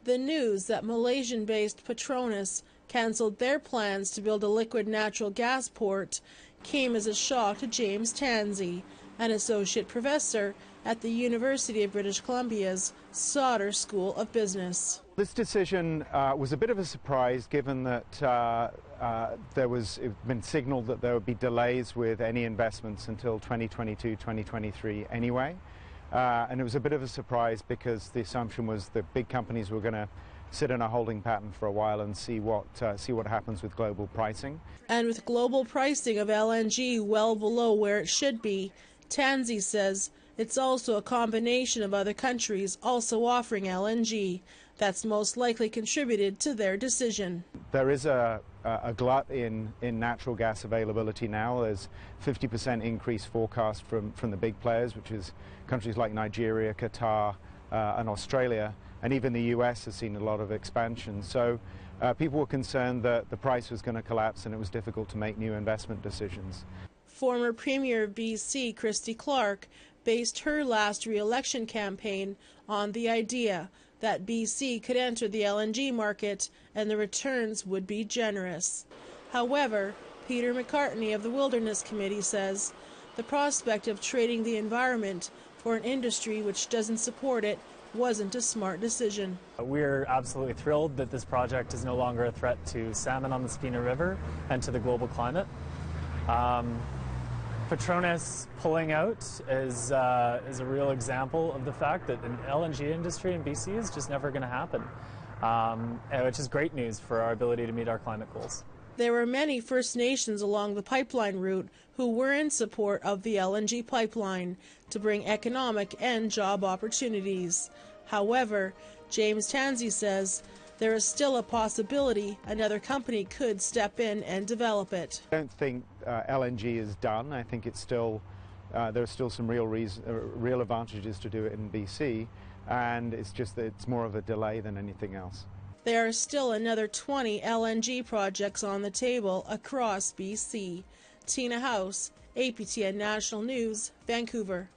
The news that Malaysian-based Petronas cancelled their plans to build a liquid natural gas port came as a shock to James Tansey, an associate professor at the University of British Columbia's Sauder School of Business. This decision was a bit of a surprise, given that it been signalled that there would be delays with any investments until 2022, 2023 anyway. And it was a bit of a surprise because the assumption was that big companies were going to sit in a holding pattern for a while and see what happens with global pricing. And with global pricing of LNG well below where it should be, Tansey says it's also a combination of other countries also offering LNG that's most likely contributed to their decision. There is a glut in natural gas availability now. There's 50% increase forecast from the big players, which is countries like Nigeria, Qatar, and Australia, and even the US has seen a lot of expansion. So people were concerned that the price was going to collapse and it was difficult to make new investment decisions. Former Premier of BC, Christy Clark, based her last re-election campaign on the idea that BC could enter the LNG market and the returns would be generous. However, Peter McCartney of the Wilderness Committee says the prospect of trading the environment for an industry which doesn't support it wasn't a smart decision. We're absolutely thrilled that this project is no longer a threat to salmon on the Spina River and to the global climate. Petronas pulling out is a real example of the fact that an LNG industry in BC is just never going to happen, which is great news for our ability to meet our climate goals. There were many First Nations along the pipeline route who were in support of the LNG pipeline to bring economic and job opportunities. However, James Tansey says there is still a possibility another company could step in and develop it. I don't think LNG is done. I think it's still there are still some real advantages to do it in BC, and it's just that it's more of a delay than anything else. There are still another 20 LNG projects on the table across BC. Tina House, APTN National News, Vancouver.